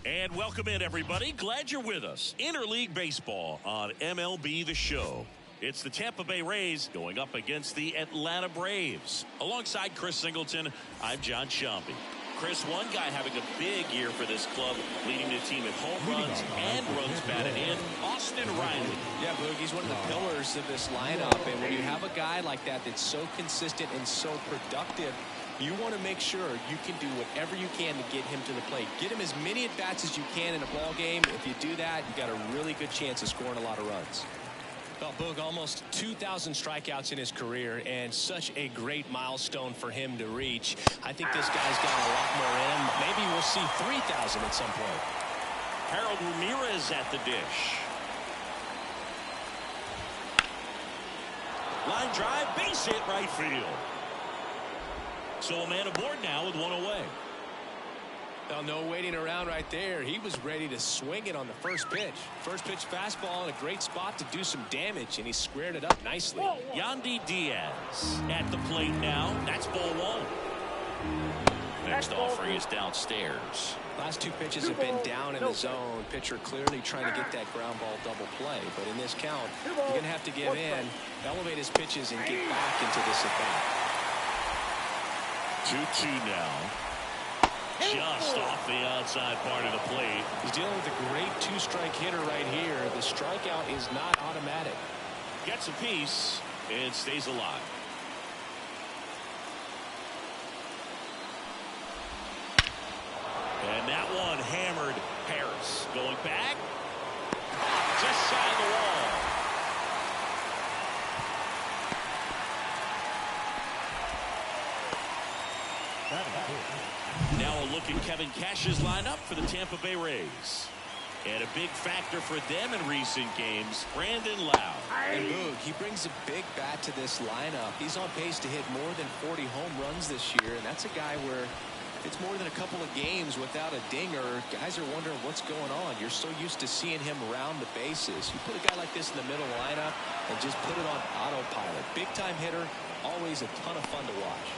And welcome in, everybody. Glad you're with us. Interleague Baseball on MLB The Show. It's the Tampa Bay Rays going up against the Atlanta Braves. Alongside Chris Singleton, I'm John Shambi. Chris, one guy having a big year for this club, leading the team in home runs and runs batted in, Austin Riley. Yeah, Boog, he's one of the pillars of this lineup. And when you have a guy like that that's so consistent and so productive, you want to make sure you can do whatever you can to get him to the plate. Get him as many at-bats as you can in a ball game. If you do that, you've got a really good chance of scoring a lot of runs. Well, Boog, almost 2,000 strikeouts in his career, and such a great milestone for him to reach. I think this guy's got a lot more in him. Maybe we'll see 3,000 at some point. Harold Ramirez at the dish. Line drive, base hit right field. So a man aboard now with one away. Well, no waiting around right there. He was ready to swing it on the first pitch. First pitch fastball in a great spot to do some damage, and he squared it up nicely. Yandy Diaz at the plate now. That's ball one. Next offering is downstairs. Last two pitches have been down in the zone. Pitcher clearly trying to get that ground ball double play. But in this count, you're going to have to give in, elevate his pitches, and get back into this at-bat. 2-2 now. Just off the outside part of the plate. He's dealing with a great two-strike hitter right here. The strikeout is not automatic. Gets a piece and stays alive. And that one hammered Harris. Going back. Just shy of the wall. Now a look at Kevin Cash's lineup for the Tampa Bay Rays. And a big factor for them in recent games, Brandon Lau. And Boog, he brings a big bat to this lineup. He's on pace to hit more than 40 home runs this year, and that's a guy where it's more than a couple of games without a dinger. Guys are wondering what's going on. You're so used to seeing him round the bases. You put a guy like this in the middle lineup and just put it on autopilot. Big-time hitter, always a ton of fun to watch.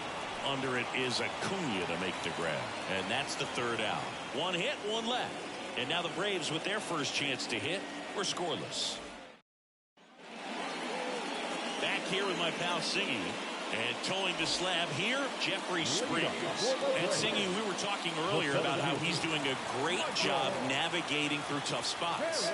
Under it is Acuna to make the grab. And that's the third out. One hit, one left. And now the Braves, with their first chance to hit, were scoreless. Back here with my pal Singy. And towing the slab here, Jeffrey Springs. And Singy, we were talking earlier about how he's doing a great job navigating through tough spots.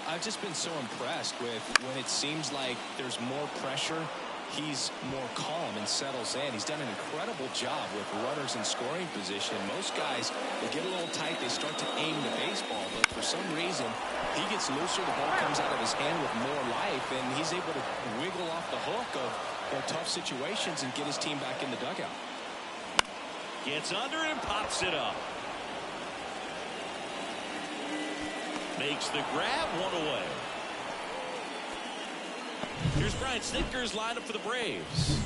I've just been so impressed with when it seems like there's more pressure, he's more calm and settles in. He's done an incredible job with runners in scoring position. Most guys, they get a little tight, they start to aim the baseball, but for some reason, he gets looser, the ball comes out of his hand with more life, and he's able to wiggle off the hook of tough situations and get his team back in the dugout. Gets under it and pops it up. Makes the grab, one away. Here's Brian Snitker's lineup for the Braves.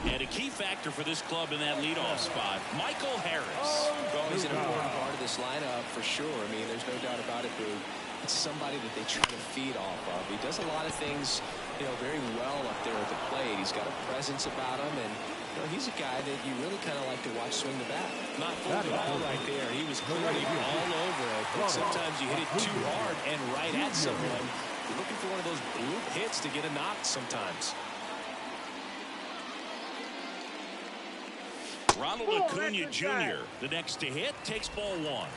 And a key factor for this club in that leadoff spot, Michael Harris. Well, he's an important part of this lineup for sure. I mean, there's no doubt about it, Boo. It's somebody that they try to feed off of. He does a lot of things, very well up there at the plate. He's got a presence about him, and he's a guy that you really kind of like to watch swing the bat. Not full the ball right there. He was clearly all over it, but sometimes you hit it too hard and right at someone. You're looking for one of those bloop hits to get a knock sometimes. Ronald Acuna Jr., the next to hit, takes ball one.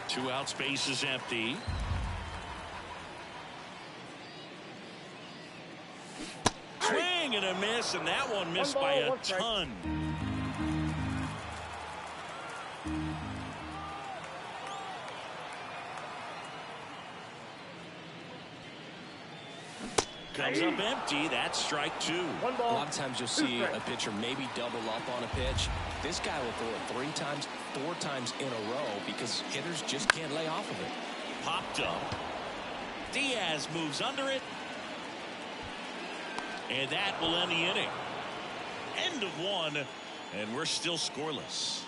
2 outs, base is empty. Swing and a miss, and that one missed by a ton. Comes up empty. That's strike two. A lot of times you'll see a pitcher maybe double up on a pitch. This guy will throw it 3 times, 4 times in a row because hitters just can't lay off of it. Popped up. Diaz moves under it. And that will end the inning. End of one, and we're still scoreless.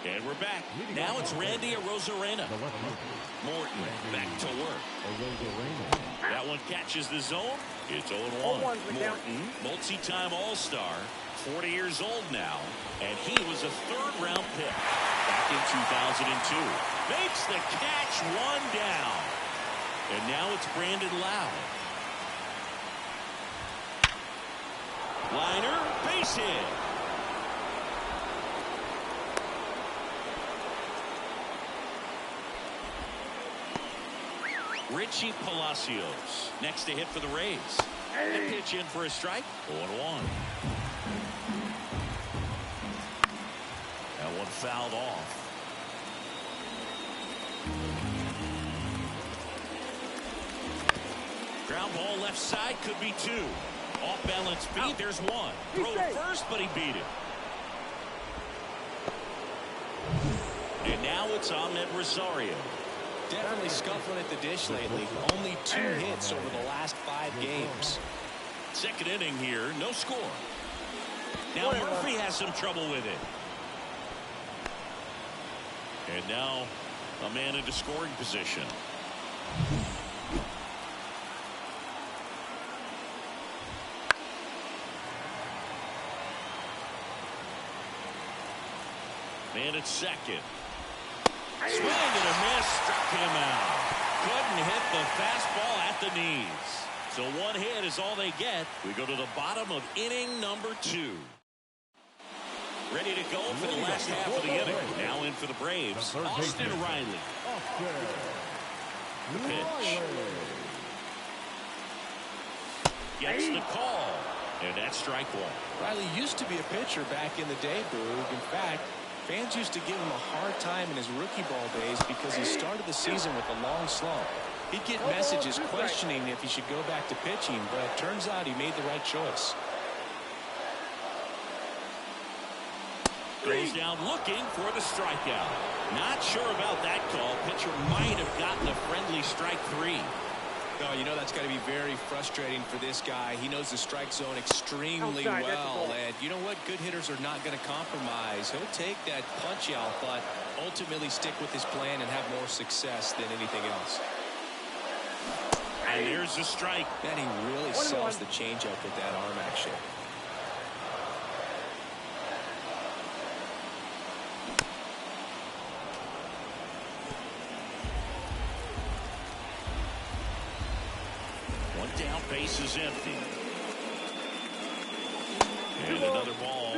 And we're back. Now it's Randy Arozarena. Morton back to work. That one catches the zone. It's 0-1. Morton, multi-time All-Star, 40 years old now, and he was a third-round pick back in 2002. Makes the catch, one down. And now it's Brandon Lowe. Liner, base hit. Richie Palacios next to hit for the Rays. And pitch in for a strike. 0-1. That one fouled off. Ground ball left side, could be two. Off balance beat, there's one. Throw to first, but he beat it. And now it's Ahmed Rosario. Definitely scuffling at the dish lately. Only 2 hits over the last 5 games. Second inning here, no score. Now Murphy has some trouble with it. And now a man into scoring position. Man at second. Swing and a miss, struck him out. Couldn't hit the fastball at the knees. So 1 hit is all they get. We go to the bottom of inning number 2. Ready to go for the last half of the inning. Now in for the Braves, Austin Riley. The pitch. Gets the call. And that's strike 1. Riley used to be a pitcher back in the day, Boog. In fact, fans used to give him a hard time in his rookie ball days because he started the season with a long slump. He'd get messages questioning if he should go back to pitching, but it turns out he made the right choice. Goes down looking for the strikeout. Not sure about that call. Pitcher might have gotten a friendly strike 3. Oh, you know that's got to be very frustrating for this guy. He knows the strike zone extremely well, and you know what? Good hitters are not going to compromise. He'll take that punch out, but ultimately stick with his plan and have more success than anything else. And there's the strike. Man, he really sells the changeup with that arm action. Down, base is empty. And another ball.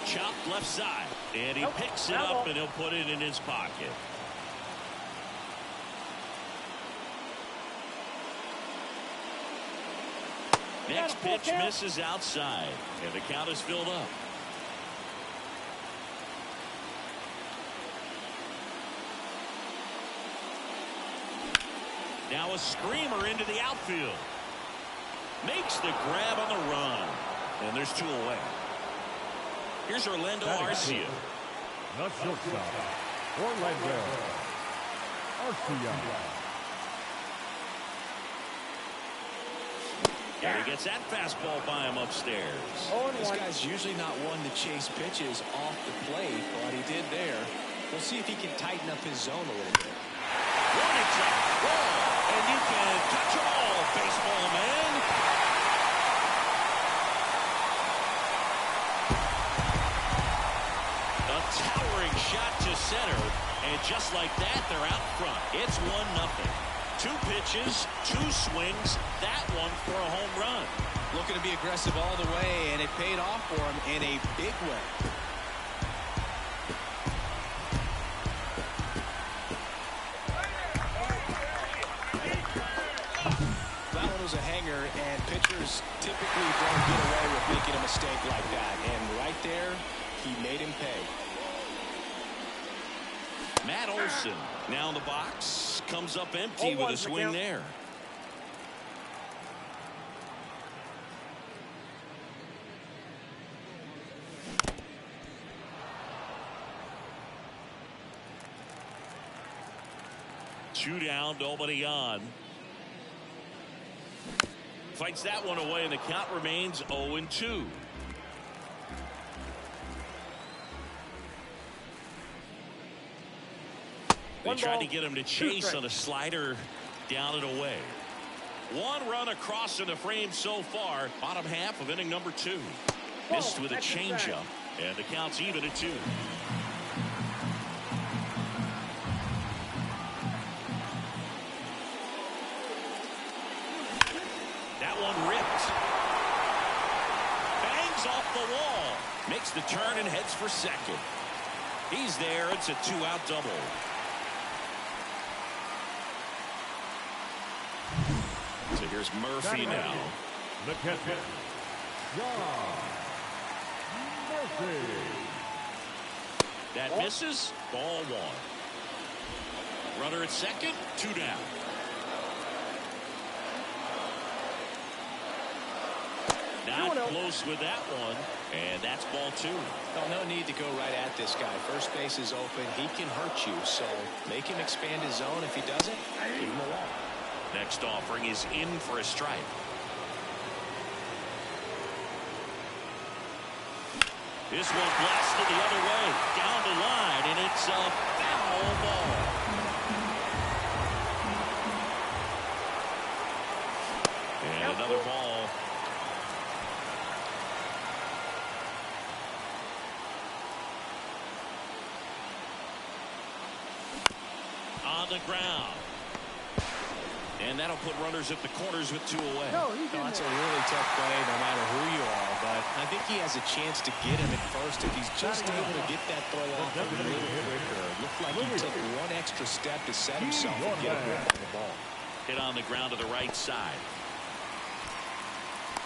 Chopped left side. And he picks it up and he'll put it in his pocket. Next pitch misses outside. And the count is filled up. Now a screamer into the outfield. Makes the grab on the run. And there's 2 away. Here's Orlando Arcia. The shortstop, Orlando Arcia. And he gets that fastball by him upstairs. This guy's usually not one to chase pitches off the plate, but he did there. We'll see if he can tighten up his zone a little bit. Warning track, ball, and you can touch them all, baseball man. A towering shot to center, and just like that, they're out front. It's 1-0. 2 pitches, 2 swings, that one for a home run. Looking to be aggressive all the way, and it paid off for him in a big way. A hanger, and pitchers typically don't get away with making a mistake like that, and right there he made him pay. Matt Olson now in the box, comes up empty with a swing there. Two down, nobody on. Fights that one away, and the count remains 0-2. They tried to get him to chase on a slider down and away. One run across in the frame so far. Bottom half of inning number 2. Missed with a changeup. And the count's even at 2. That one ripped. Bangs off the wall. Makes the turn and heads for second. He's there. It's a 2-out double. So here's Murphy now. The catcher, John Murphy. That misses. Ball 1. Runner at second. 2 down. Not close with that one. And that's ball 2. Oh, no need to go right at this guy. First base is open. He can hurt you. So make him expand his zone. If he doesn't, give him a walk. Next offering is in for a strike. This one blasted the other way. Down the line, and it's a foul ball. And another ball. On the ground. And that'll put runners at the corners with 2 away. No, it's a really tough play no matter who you are, but I think he has a chance to get him at first if he's just able to get that throw off a little quicker. Looked like he took one extra step to set himself and get a grip on the ball. Hit on the ground to the right side.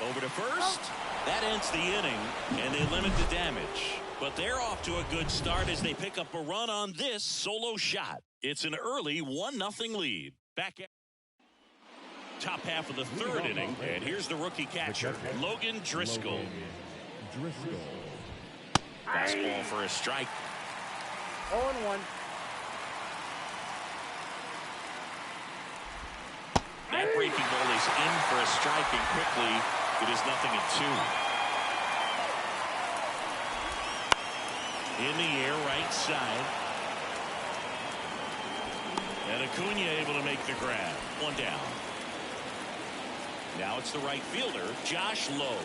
Over to first. That ends the inning, and they limit the damage. But they're off to a good start as they pick up a run on this solo shot. It's an early 1-0 lead. Back at top half of the 3rd inning, and here's the rookie catcher, Logan Driscoll. Fastball for a strike. 0-1. That breaking ball is in for a strike, and quickly it is 0-2. In the air, right side. And Acuna able to make the grab. 1 down. Now it's the right fielder, Josh Lowe.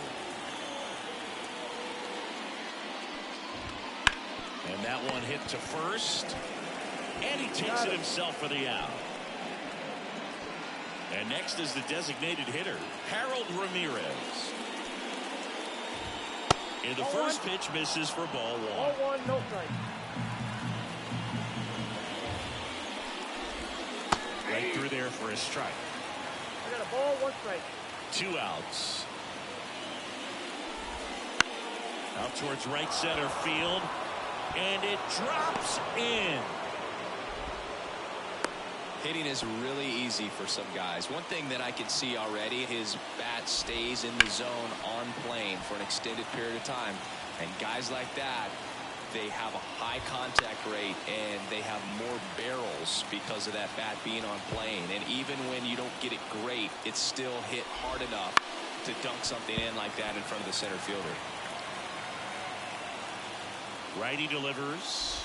And that one hit to first. And he takes it himself for the out. And next is the designated hitter, Harold Ramirez. And the first pitch misses for ball 1. Ball 1, no strike. Right through there for a strike. I got a ball, 1 strike. 2 outs. Out towards right center field. And it drops in. Hitting is really easy for some guys. One thing that I can see already, his bat stays in the zone on plane for an extended period of time. And guys like that, they have a high contact rate and they have more barrels because of that bat being on plane. And even when you don't get it great, it's still hit hard enough to dunk something in like that in front of the center fielder. Righty delivers.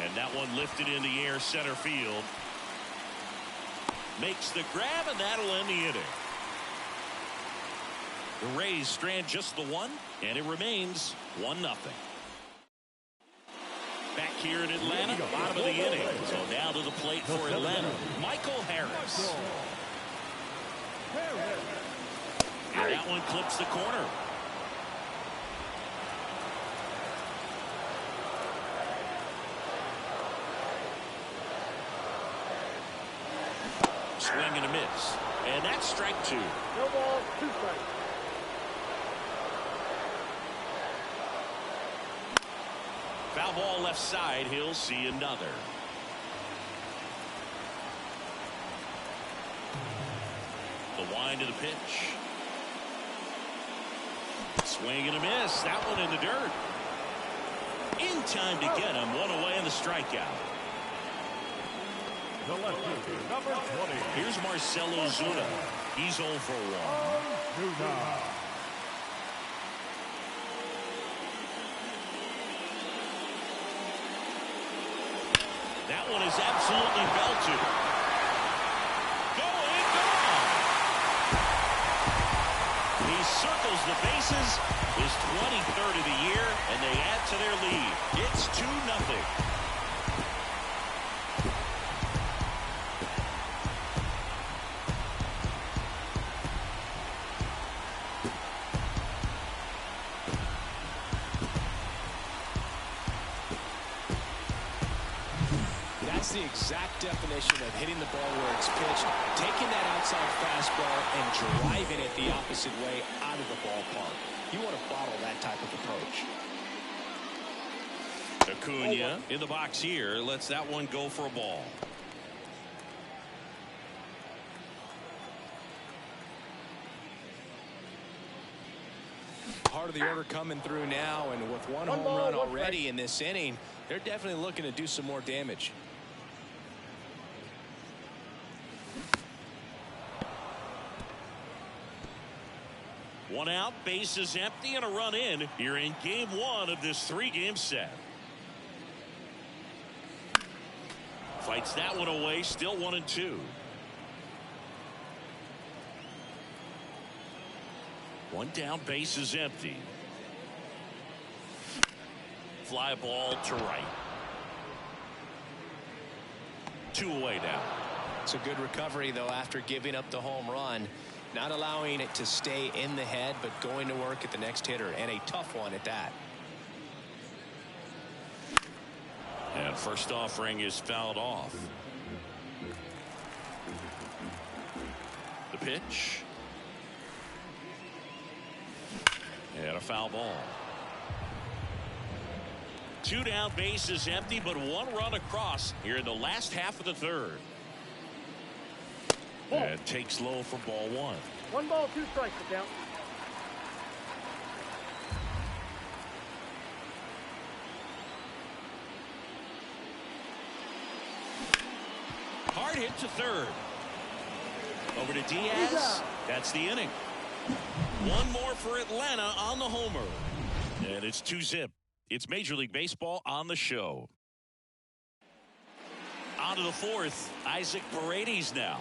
And that one lifted in the air, center field. Makes the grab, and that'll end the inning. The Rays strand just the 1, and it remains 1-0. Back here in Atlanta, bottom of the inning. So now to the plate for Atlanta, Michael Harris. And that one clips the corner. Swing and a miss. And that's strike 2. No ball, 2 strikes. Foul ball left side. He'll see another. The wind of the pitch. Swing and a miss. That one in the dirt. In time to get him. 1 away in the strikeout. The lefty, number 20. Here's Marcell Ozuna. He's 0 for 1. That one is absolutely belted. Going, gone. circles the bases, his 23rd of the year, and they add to their lead. It's 2-0. That's the exact definition of hitting the ball where it's pitched, taking that outside fastball and driving it the opposite way out of the ballpark. You want to bottle that type of approach. Acuna in the box here lets that one go for a ball. Part of the order coming through now, and with one home run already in this inning, they're definitely looking to do some more damage. One out, bases empty, and a run in here in game one of this 3-game set. Fights that one away, still 1-2. One down, bases empty. Fly ball to right. 2 away now. It's a good recovery, though, after giving up the home run. Not allowing it to stay in the head, but going to work at the next hitter, and a tough one at that. And first offering is fouled off. The pitch. And a foul ball. 2 down, bases empty, but 1 run across here in the last half of the third. And takes low for ball 1. 1 ball, 2 strikes, sit down. Hard hit to third. Over to Diaz. That's the inning. 1 more for Atlanta on the homer. And it's 2-0. It's Major League Baseball on the show. On to the 4th. Isaac Paredes now.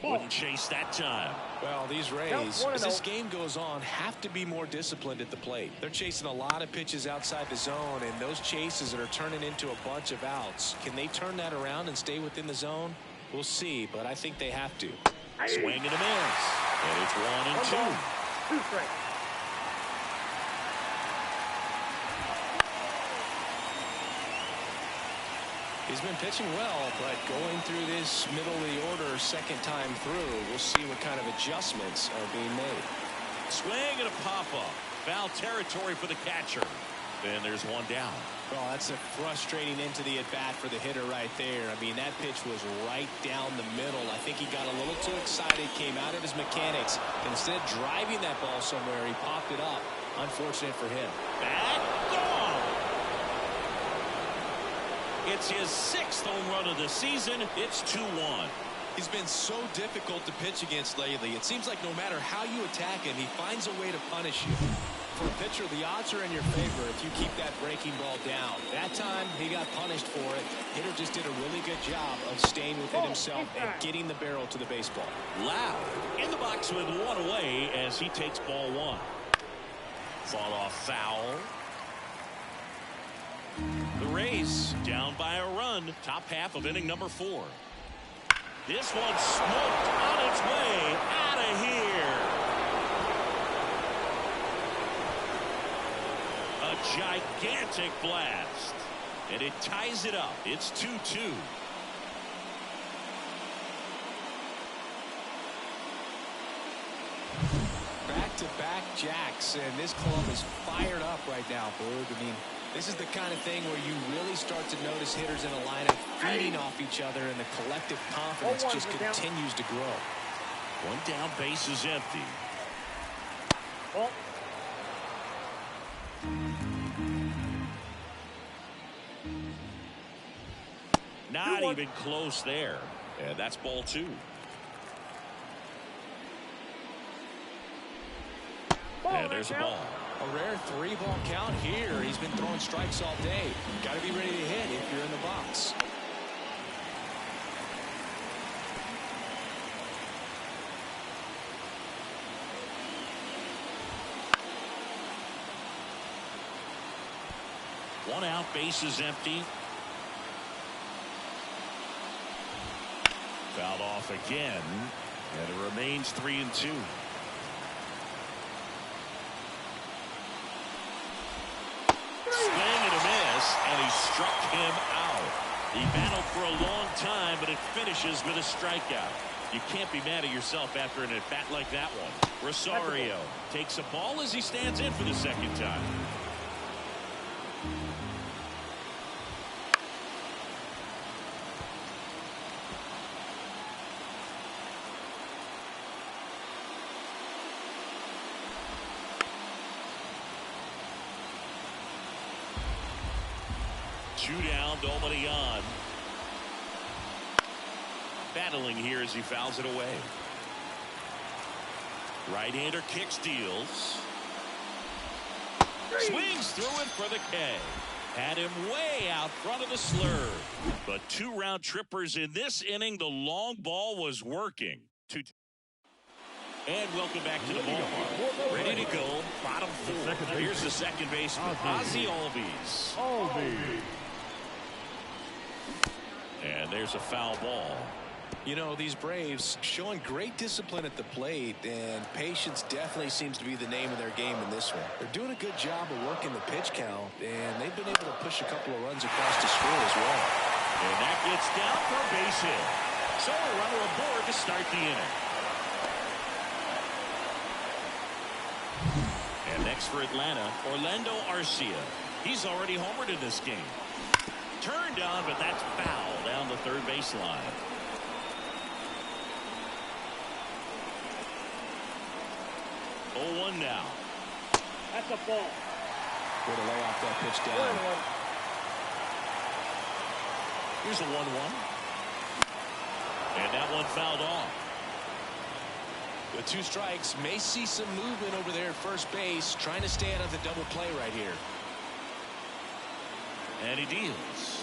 Wouldn't chase that time. Well, these Rays, as this game goes on, have to be more disciplined at the plate. They're chasing a lot of pitches outside the zone, and those chases that are turning into a bunch of outs. Can they turn that around and stay within the zone? We'll see, but I think they have to. Swing and a miss. And it's 1-2. 2 strikes. He's been pitching well, but going through this middle of the order second time through, we'll see what kind of adjustments are being made. Swing and a pop-up. Foul territory for the catcher. And there's 1 down. Well, that's a frustrating into the at-bat for the hitter right there. I mean, that pitch was right down the middle. I think he got a little too excited, came out of his mechanics. Instead of driving that ball somewhere, he popped it up. Unfortunate for him. Back gone. It's his 6th home run of the season. It's 2-1. He's been so difficult to pitch against lately. It seems like no matter how you attack him, he finds a way to punish you. For a pitcher, the odds are in your favor if you keep that breaking ball down. That time, he got punished for it. Hitter just did a really good job of staying within himself and getting the barrel to the baseball. Loud in the box with 1 away as he takes ball 1. Fall off foul. The Rays down by a run. Top half of inning number 4. This one smoked on its way out of here. A gigantic blast. And it ties it up. It's 2-2. Back-to-back jacks, and this club is fired up right now, Boog. I mean, this is the kind of thing where you really start to notice hitters in a lineup feeding off each other, and the collective confidence just continues to grow. 1 down, base is empty. Oh. Not even close there. And that's ball 2. And there's a ball. A rare 3-ball count here. He's been throwing strikes all day. Got to be ready to hit if you're in the box. One out, base is empty. Fouled off again, and it remains 3-2. Swing and a miss, and he struck him out. He battled for a long time, but it finishes with a strikeout. You can't be mad at yourself after an at-bat like that one. Rosario takes a ball as he stands in for the second time. Two down, nobody on. Battling here as he fouls it away. Right-hander kicks, deals. Swings through it for the K. Had him way out front of the slur. But two round trippers in this inning. The long ball was working. And welcome back to the ballpark. Ready to go. Bottom four. Here's the second baseman, Ozzie Albies. And there's a foul ball. You know, these Braves showing great discipline at the plate, and patience definitely seems to be the name of their game in this one. They're doing a good job of working the pitch count, and they've been able to push a couple of runs across the score as well. And that gets down for a base hit. So a runner aboard to start the inning. And next for Atlanta, Orlando Arcia. He's already homered in this game. Turned on, but that's foul down the third baseline. 0-1 now. That's a ball. Way to lay off that pitch down. Here's a 1-1. And that one fouled off. With two strikes, may see some movement over there at first base, trying to stay out of the double play right here. And he deals.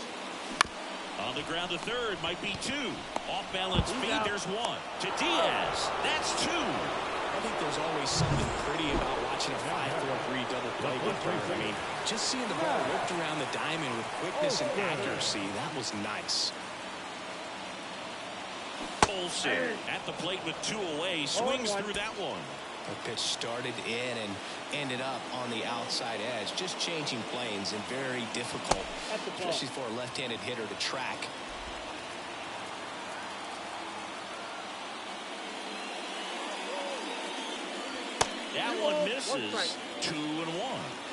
On the ground to third, might be two. Off balance speed, there's one. To Diaz, that's two. I think there's always something pretty about watching a 5-4-3 double play get through. I mean, just seeing the ball whipped around the diamond with quickness and accuracy, that was nice. Olsen at the plate with two away, swings through that one. The pitch started in and ended up on the outside edge, just changing planes and very difficult, especially for a left-handed hitter to track. That one misses. 2-1.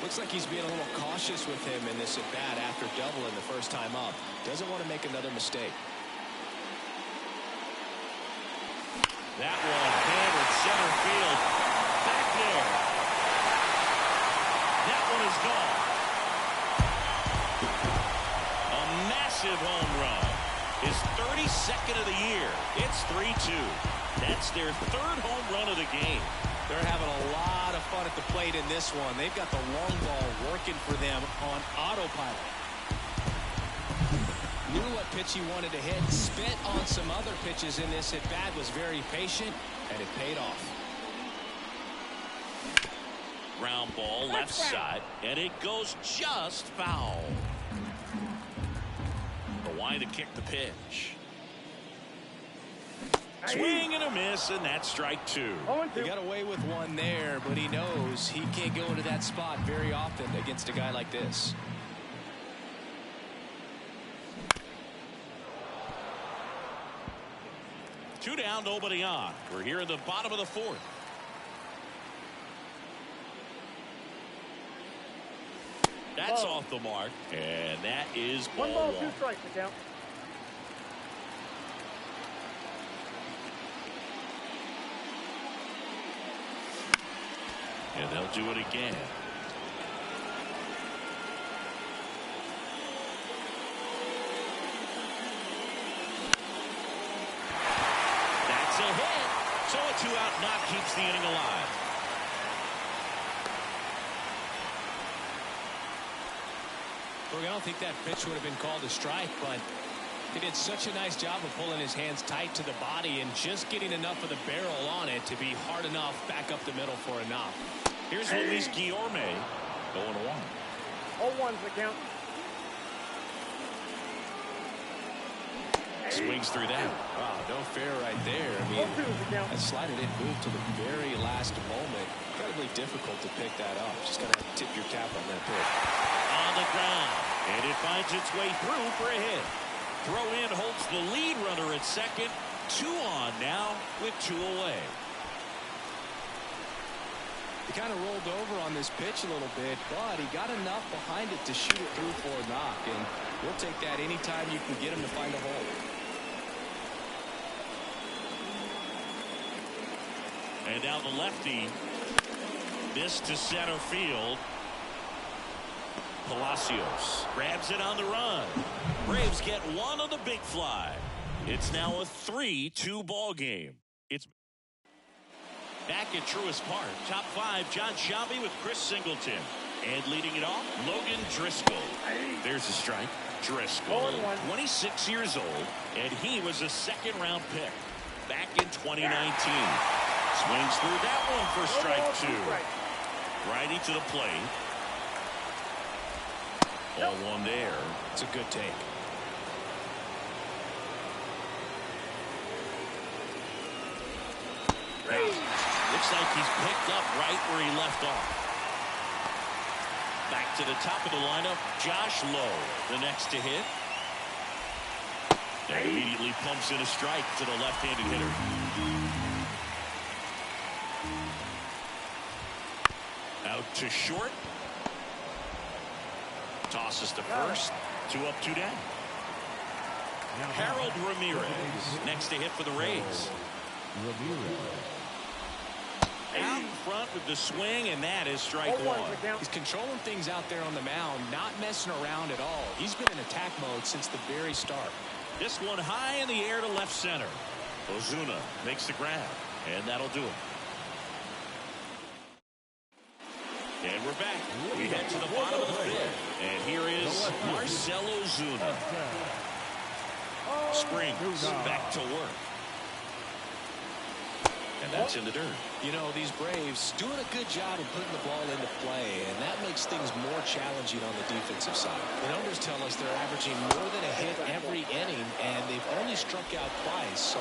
Looks like he's being a little cautious with him in this at-bat after doubling the first time up. Doesn't want to make another mistake. That one hammered center field. Back there. That one is gone. A massive home run. His 32nd of the year. It's 3-2. That's their third home run of the game. They're having a lot of fun at the plate in this one. They've got the long ball working for them on autopilot. Knew what pitch he wanted to hit, spit on some other pitches in this at-bat, was very patient, and it paid off. Ground ball left side, and it goes just foul. The line to kick the pitch. Swing and a miss, and that's strike two. He got away with one there, but he knows he can't go into that spot very often against a guy like this. Two down, nobody on. We're here in the bottom of the fourth. That's off the mark, and that is ball one. 1 ball, 2 one. strikes to count. And they'll do it again. That's a hit. So a two-out knock keeps the inning alive. Look, I don't think that pitch would have been called a strike, but he did such a nice job of pulling his hands tight to the body and just getting enough of the barrel on it to be hard enough back up the middle for a knock. Here's Luis Guillorme going 1. 0-1's the count. Swings through that. Wow, no fair right there. I mean, that slider didn't move till the very last moment. Incredibly difficult to pick that up. Just got to tip your cap on that pick. On the ground, and it finds its way through for a hit. Throw in holds the lead runner at second. 2 on now with 2 away. He kind of rolled over on this pitch a little bit, but he got enough behind it to shoot it through for a knock, and we'll take that anytime you can get him to find a hole. And now the lefty. This to center field. Palacios grabs it on the run. Braves get 1 on the big fly. It's now a 3-2 ball game. It's back at Truist Park. Top 5, John Shelby with Chris Singleton. And leading it off, Logan Driscoll. There's a strike. Driscoll, 26 years old, and he was a second-round pick back in 2019. Swings through that one for strike 2. Righty to the plate. Ball 1 there. It's a good take. Looks like he's picked up right where he left off. Back to the top of the lineup, Josh Lowe, the next to hit. And immediately pumps in a strike to the left-handed hitter. Out to short. Tosses to first. 2 up, 2 down. Harold Ramirez next to hit for the Rays. Out in front with the swing, and that is strike 1. He's controlling things out there on the mound, not messing around at all. He's been in attack mode since the very start. This one high in the air to left center. Ozuna makes the grab, and that'll do it. And we're back. We head to the bottom of the 5th. And here is Marcell Ozuna. Springs back to work. And that's in the dirt. You know, these Braves doing a good job of putting the ball into play, and that makes things more challenging on the defensive side. The numbers tell us they're averaging more than a hit every inning, and they've only struck out twice, so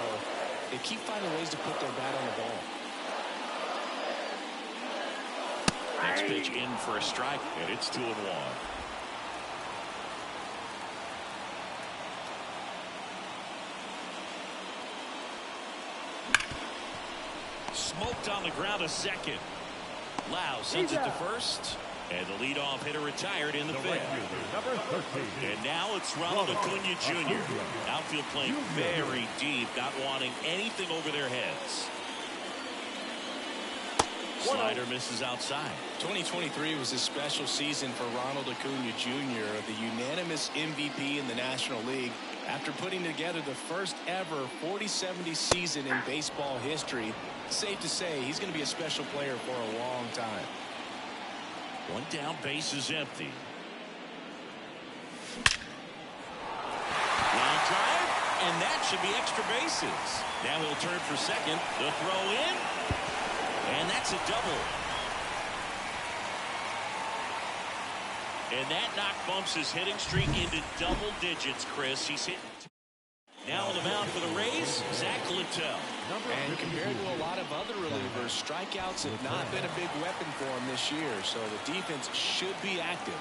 they keep finding ways to put their bat on the ball. Next pitch in for a strike, and it's 2-1. Smoked on the ground, a second. Lau sends it to first, and the leadoff hitter retired in the 5th. And now it's Ronald Acuna Jr. Outfield playing very deep, not wanting anything over their heads. Slider misses outside. 2023 was a special season for Ronald Acuna Jr., the unanimous MVP in the National League. After putting together the first ever 40-70 season in baseball history, it's safe to say he's going to be a special player for a long time. 1 down, base is empty. Line drive, and that should be extra bases. Now he'll turn for second. The throw in. And that's a double. And that knock bumps his hitting streak into double digits, Chris. He's hitting. Now on the mound for the Rays, Zach Littell. And compared to a lot of other relievers, strikeouts have not been a big weapon for him this year, so the defense should be active.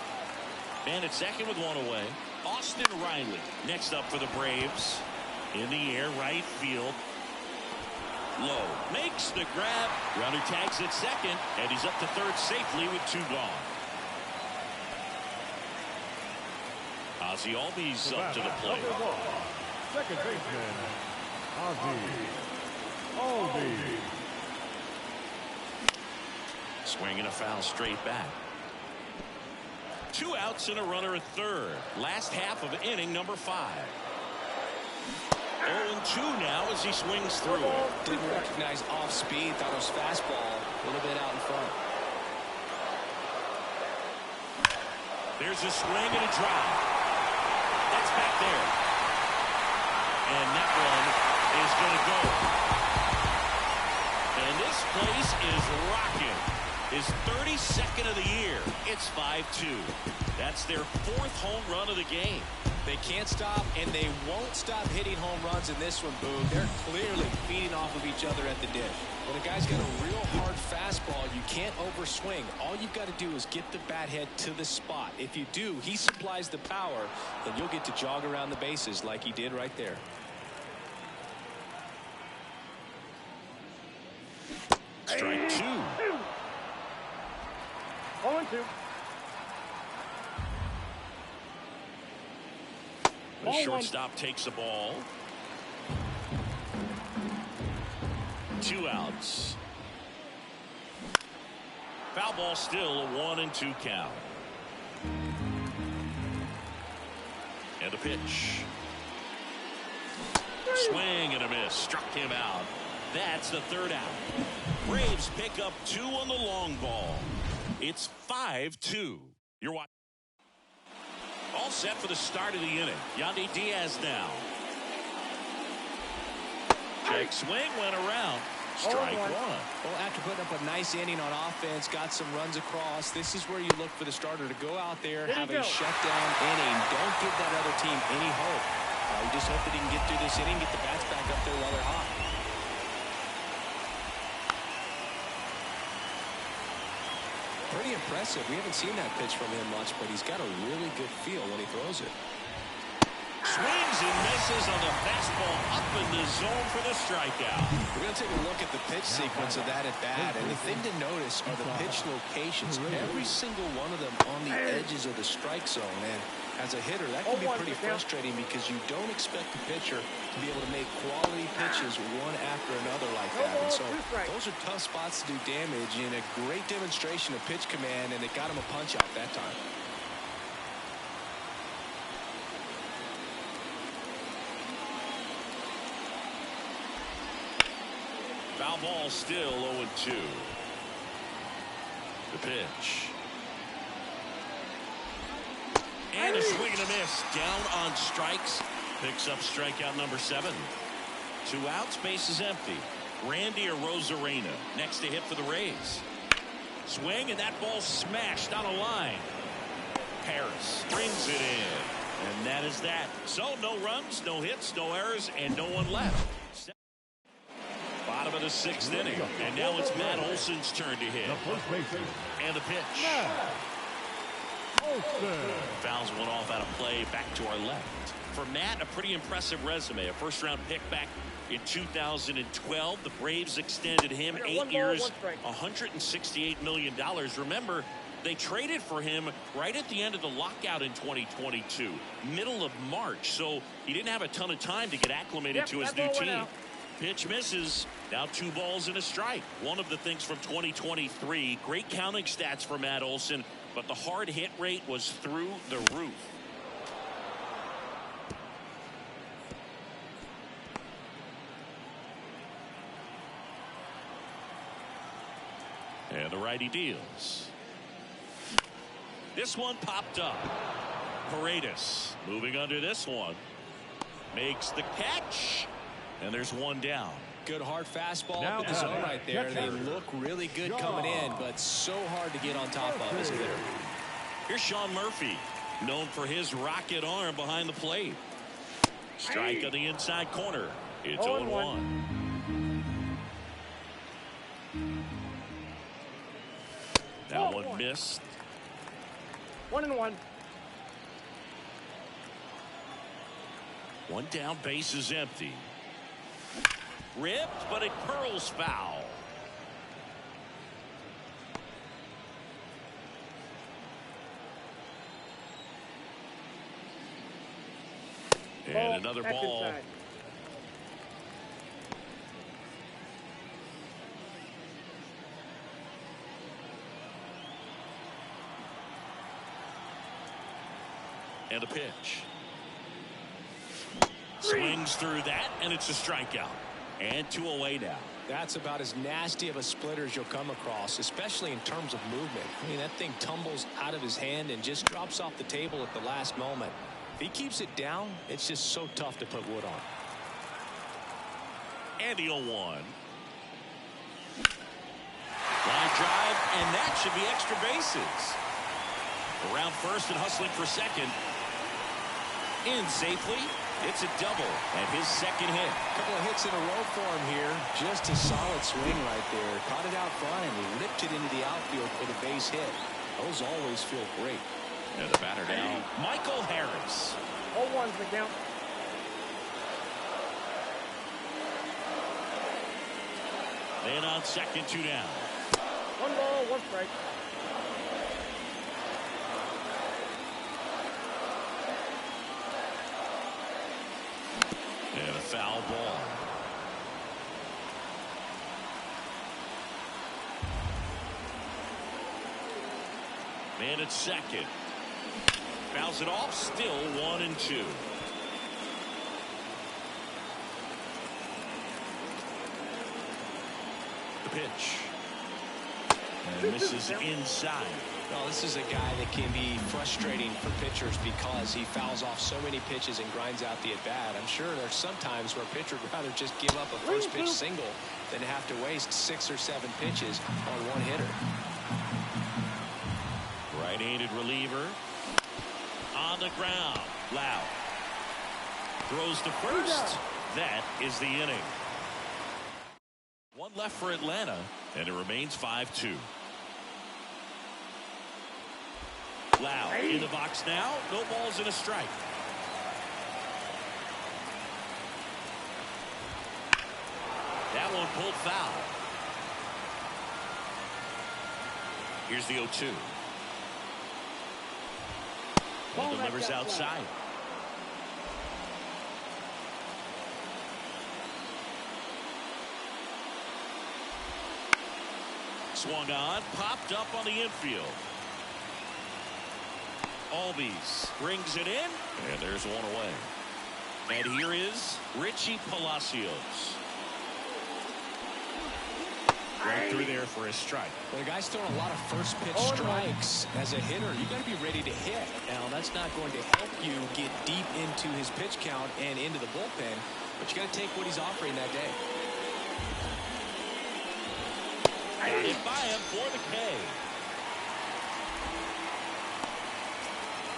Man at second with 1 away. Austin Riley next up for the Braves. In the air, right field. Low makes the grab. Runner tags at second, and he's up to third safely with 2 gone. Ozzie Albies up to the plate. Second baseman, Ozzie Albies. Swing and a foul straight back. 2 outs and a runner at third. Last half of inning number 5. 0-2 now as he swings through. Didn't recognize off speed. Thought it was fastball. A little bit out in front. There's a swing and a drive. That's back there. And that one is going to go. And this place is rocking. His 32nd of the year. It's 5-2. That's their 4th home run of the game. They can't stop, and they won't stop hitting home runs in this one, Boog. They're clearly feeding off of each other at the dish. When a guy's got a real hard fastball, you can't overswing. All you've got to do is get the bat head to the spot. If you do, he supplies the power, and you'll get to jog around the bases like he did right there. Strike 2. 0-2. The shortstop takes the ball. 2 outs. Foul ball, still a 1-2 count. And a pitch. Swing and a miss. Struck him out. That's the 3rd out. Braves pick up 2 on the long ball. It's 5-2. You're watching. All set for the start of the inning. Yandy Diaz now. Check swing, went around. Strike 1. Well, after putting up a nice inning on offense, got some runs across, this is where you look for the starter to go out there, have a shutdown inning. Don't give that other team any hope. You just hope that he can get through this inning, get the bats back up there while they're hot. Pretty impressive. We haven't seen that pitch from him much, but he's got a really good feel when he throws it. Swings and misses on the fastball up in the zone for the strikeout. We're going to take a look at the pitch sequence of that at bat, and the thing to notice are the pitch locations. Every single one of them on the edges of the strike zone, and as a hitter, that can be pretty frustrating because you don't expect the pitcher to be able to make quality pitches one after another like that. And so those are tough spots to do damage, and a great demonstration of pitch command, and it got him a punch out that time. Foul ball, still 0-2. The pitch. And a swing and a miss. Down on strikes. Picks up strikeout number 7. 2 outs, base is empty. Randy Arozarena next to hit for the Rays. Swing, and that ball smashed on a line. Harris brings it in. And that is that. So no runs, no hits, no errors, and no one left. Bottom of the 6th inning. And now it's Matt Olson's turn to hit. And the pitch. Fouls one off out of play, back to our left. For Matt, a pretty impressive resume. A first-round pick back in 2012. The Braves extended him 8 years, $168 million. Remember, they traded for him right at the end of the lockout in 2022, middle of March. So he didn't have a ton of time to get acclimated to his new team. Pitch misses. Now 2 balls and a strike. One of the things from 2023, great counting stats for Matt Olson, but the hard hit rate was through the roof. And the righty deals. This one popped up. Paredes moving under this one. Makes the catch. And there's one down. Good hard fastball up in the zone right there. They look really good coming in, but so hard to get on top of as a hitter. Here's Sean Murphy, known for his rocket arm behind the plate. Strike on the inside corner. It's 0-1. That one missed. 1-1. One down, base is empty. Ripped, but it curls foul. And another ball. Inside. And a pitch. Swings through that, and it's a strikeout. And 2 away now. That's about as nasty of a splitter as you'll come across, especially in terms of movement. I mean, that thing tumbles out of his hand and just drops off the table at the last moment. If he keeps it down, it's just so tough to put wood on. And the 0-1. Line drive, and that should be extra bases. Around first and hustling for second. In safely. It's a double and his second hit. A couple of hits in a row for him here. Just a solid swing right there. Caught it out front and ripped it into the outfield for the base hit. Those always feel great. And the batter down, Michael Harris. 0-1's the count. And on second, 2 down. 1 ball, 1 strike. And a foul ball. Man at second. Fouls it off. Still 1-2. The pitch. And misses inside. Well, this is a guy that can be frustrating for pitchers because he fouls off so many pitches and grinds out the at-bat. I'm sure there's some times where a pitcher would rather just give up a first pitch single than have to waste 6 or 7 pitches on one hitter. Right-handed reliever. On the ground. Loud. Throws to first. That is the inning. 1 left for Atlanta, and it remains 5-2. Loud in the box now. No balls and a strike. That one pulled foul. Here's the 0-2. Ball delivers outside. Swung on, popped up on the infield. Albies brings it in, and there's one away. And here is Richie Palacios. Right through there for a strike. When a guy's throwing a lot of first pitch strikes as a hitter, you got to be ready to hit. Now, that's not going to help you get deep into his pitch count and into the bullpen, but you got to take what he's offering that day. Got it by him for the K.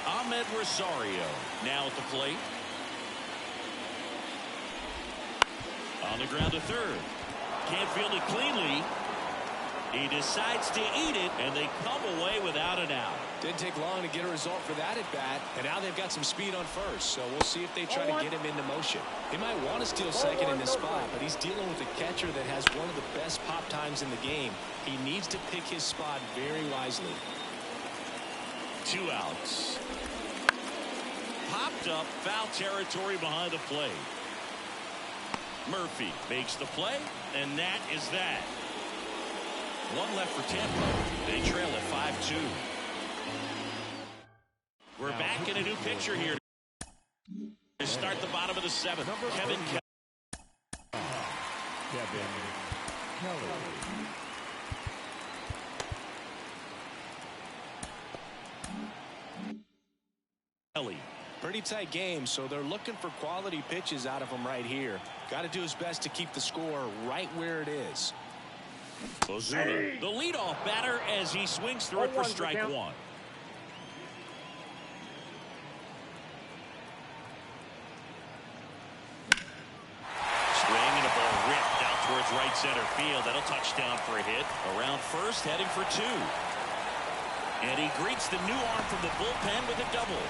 Ahmed Rosario now at the plate. On the ground to third. Can't field it cleanly. He decides to eat it, and they come away without an out. Didn't take long to get a result for that at bat, and now they've got some speed on first, so we'll see if they try to get him into motion. He might want to steal second in this spot, but he's dealing with a catcher that has one of the best pop times in the game. He needs to pick his spot very wisely. 2 outs. Popped up, foul territory behind the plate. Murphy makes the play, and that is that. 1 left for Tampa. They trail at 5-2. We're back in a new picture here to start the bottom of the 7th. Kevin Kelly. Pretty tight game, so they're looking for quality pitches out of him right here. Got to do his best to keep the score right where it is. Ozuna, the leadoff batter, as he swings through it for strike 1. Swing and a ball ripped out towards right center field. That'll touch down for a hit. Around first, heading for 2. And he greets the new arm from the bullpen with a double.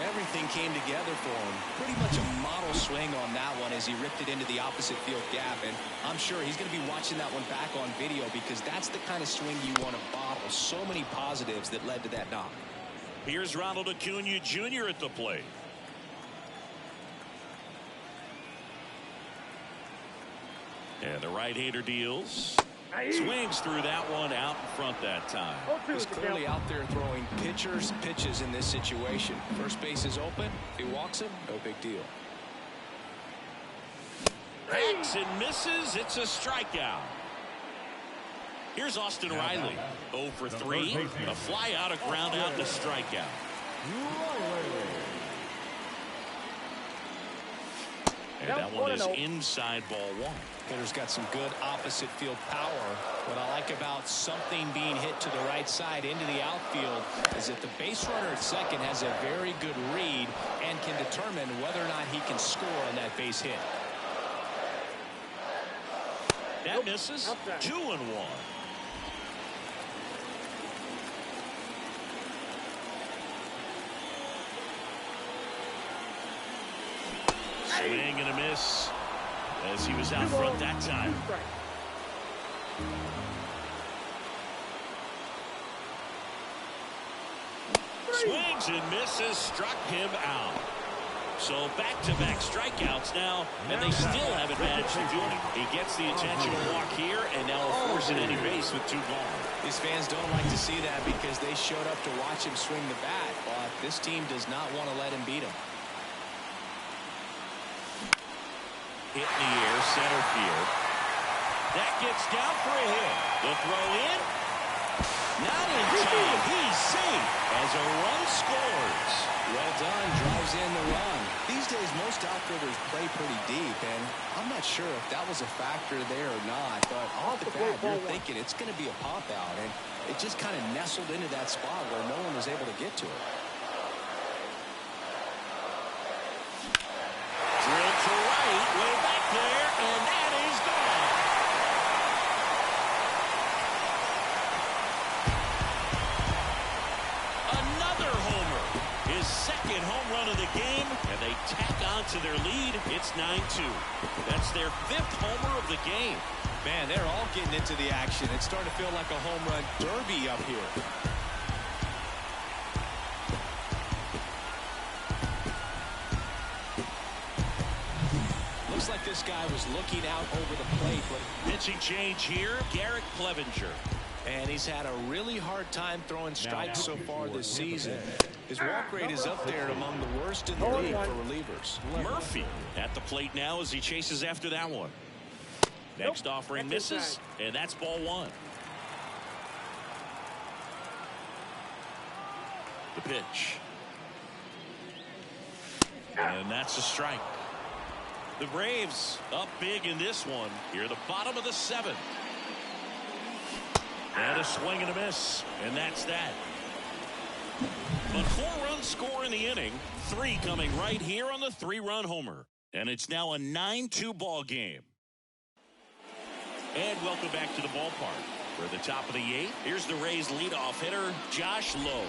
Everything came together for him. Pretty much a model swing on that one as he ripped it into the opposite field gap. And I'm sure he's going to be watching that one back on video because that's the kind of swing you want to bottle. So many positives that led to that knock. Here's Ronald Acuna Jr. at the plate. And the right-hander deals. Swings through that one out in front that time. He's clearly out there throwing pitches in this situation. First base is open. If he walks him, no big deal. Hacks and misses. It's a strikeout. Here's Austin Riley. 0 for 3. A fly out, a ground out, and a strikeout. And that one is inside ball one. Hitter's got some good opposite field power. What I like about something being hit to the right side into the outfield is that the base runner at second has a very good read and can determine whether or not he can score on that base hit. That misses. 2-1. Swing and a miss as he was out front that time. Swings and misses, struck him out. So back-to-back strikeouts now, and they still haven't managed to do it. He gets the intentional walk here, and now a force at any base with 2 gone. These fans don't like to see that because they showed up to watch him swing the bat, but this team does not want to let him beat him. Hit in the air, center field. That gets down for a hit. The throw in. Not in time. He's safe as a run scores. Well done. Drives in the run. These days, most outfielders play pretty deep, and I'm not sure if that was a factor there or not, but off the bat, you're thinking it's going to be a pop-out, and it just kind of nestled into that spot where no one was able to get to it. Drilled to right, way back there, and that is gone. Another homer. His second home run of the game, and they tack on to their lead. It's 9-2. That's their 5th homer of the game. Man, they're all getting into the action. It's starting to feel like a home run derby up here. Looks like this guy was looking out over the plate. But pitching change here, Garrett Clevenger. And he's had a really hard time throwing strikes so far this season. His walk rate is up there among the worst in the league for relievers. Murphy at the plate now as he chases after that one. Next offering misses, and that's ball 1. The pitch. And that's a strike. The Braves up big in this one. Here, the bottom of the 7th. And a swing and a miss, and that's that. But 4-run score in the inning. 3 coming right here on the 3-run homer. And it's now a 9-2 ball game. And welcome back to the ballpark. For the top of the 8th, here's the Rays leadoff hitter, Josh Lowe.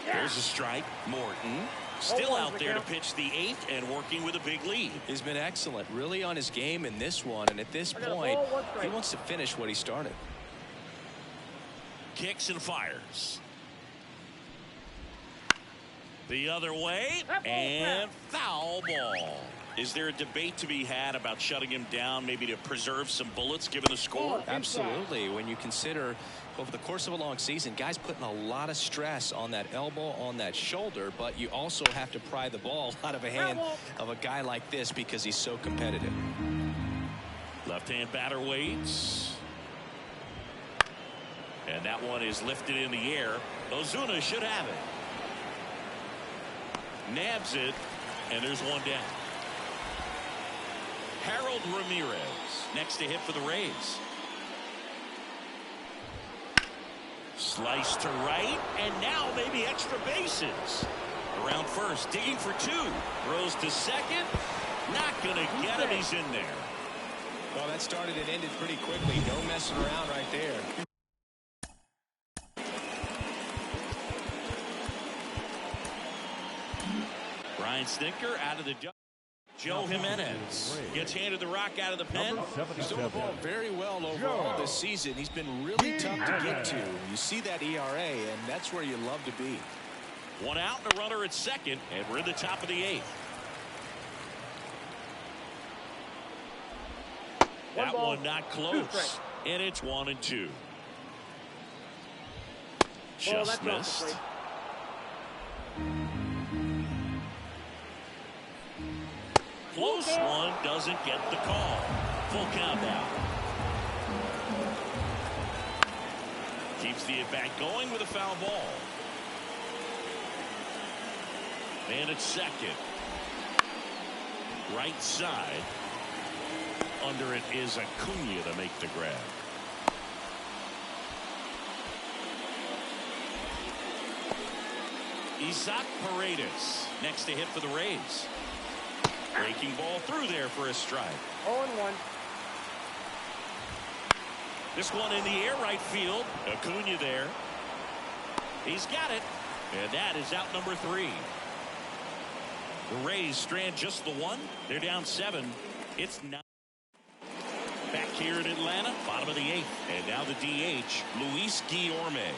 There's a strike. Morton still out there to pitch the 8th and working with a big lead. He's been excellent, really on his game in this one. And at this point, he wants to finish what he started. Kicks and fires. The other way, and foul ball. Is there a debate to be had about shutting him down, maybe to preserve some bullets given the score? Absolutely. When you consider over the course of a long season, guys putting a lot of stress on that elbow, on that shoulder, but you also have to pry the ball out of a hand of a guy like this because he's so competitive. Left-hand batter waits. And that one is lifted in the air. Ozuna should have it. Nabs it, and there's one down. Harold Ramirez next to hit for the Rays. Slice to right, and now maybe extra bases. Around first, digging for 2. Throws to second. Not going to get him. He's in there. Well, that started and ended pretty quickly. No messing around right there. Brian Snitker out of the Joe Jimenez gets handed the rock out of the pen. He's doing the ball very well overall this season. He's been really tough to get to. You see that ERA, and that's where you love to be. 1 out and a runner at second, and we're in the top of the 8th. That one not close, and it's 1-2. Just missed. Close one, doesn't get the call. Full count now. Keeps the at-bat going with a foul ball. And it's second. Right side. Under it is Acuna to make the grab. Isaac Paredes next to hit for the Rays. Breaking ball through there for a strike. 0-1. This one in the air right field. Acuna there. He's got it. And that is out number 3. The Rays strand just the one. They're down 7. It's 9. Back here in Atlanta, bottom of the 8th. And now the DH, Luis Guillorme.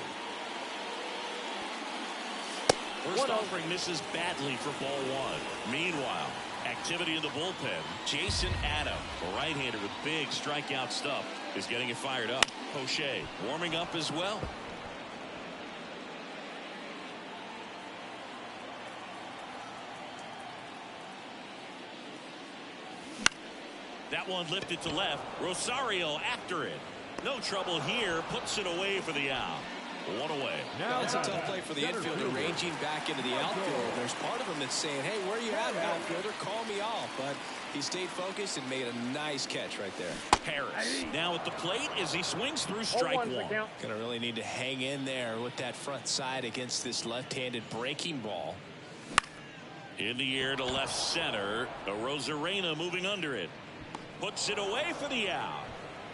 First offering misses badly for ball 1. Meanwhile, activity in the bullpen. Jason Adam, a right-hander with big strikeout stuff, is getting it fired up. Poche warming up as well. That one lifted to left. Rosario after it. No trouble here. Puts it away for the out. 1 away. Now it's a tough play for the infielder ranging back into the outfield. There's part of him that's saying, hey, where you at, outfielder? Call me off. But he stayed focused and made a nice catch right there. Harris now at the plate as he swings through strike 1. Gonna really need to hang in there with that front side against this left-handed breaking ball. In the air to left center. Rosarena moving under it. Puts it away for the out.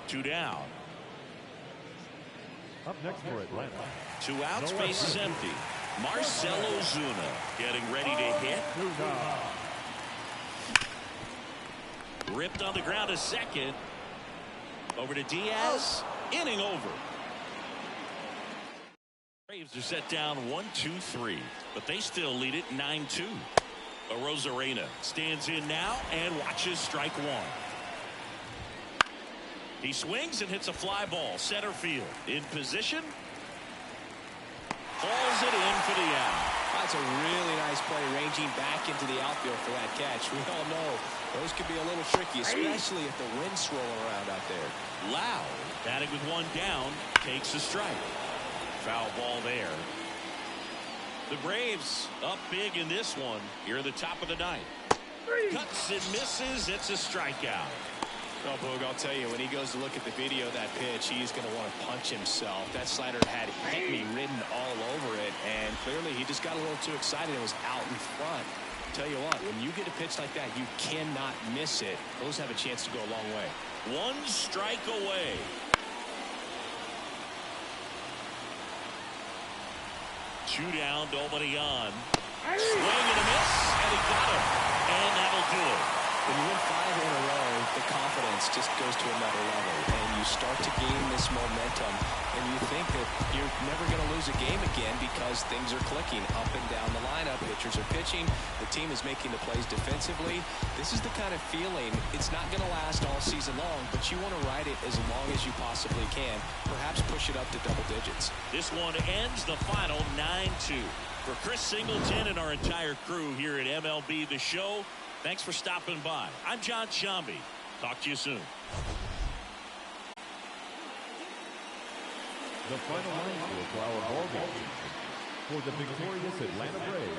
2 down. Up next for Atlanta. 2 outs, base is empty. Marcell Ozuna getting ready to hit. Ripped on the ground to second. Over to Diaz. Inning over. Braves are set down 1-2-3, but they still lead it 9-2. Rosarena stands in now and watches strike 1. He swings and hits a fly ball center field. In position. Falls it in for the out. That's a really nice play ranging back into the outfield for that catch. We all know those could be a little tricky, especially if the wind's swirling around out there. Loud batting with 1 down takes a strike. Foul ball there. The Braves up big in this one here at the top of the 9th. Cuts and misses. It's a strikeout. Oh, Boog, I'll tell you, when he goes to look at the video of that pitch, he's going to want to punch himself. That slider had hit me written all over it, and clearly he just got a little too excited and was out in front. Tell you what, when you get a pitch like that, you cannot miss it. Those have a chance to go a long way. 1 strike away. Two down, nobody on. Swing and a miss, and he got him. And that'll do it. When you win 5 in a row, the confidence just goes to another level, and you start to gain this momentum, and you think that you're never going to lose a game again because things are clicking up and down the lineup. Pitchers are pitching. The team is making the plays defensively. This is the kind of feeling. It's not going to last all season long, but you want to ride it as long as you possibly can. Perhaps push it up to double digits. This one ends the final 9-2. For Chris Singleton and our entire crew here at MLB The Show, thanks for stopping by. I'm John Shambi. Talk to you soon. The final line for our ball game for the victorious Atlanta Braves.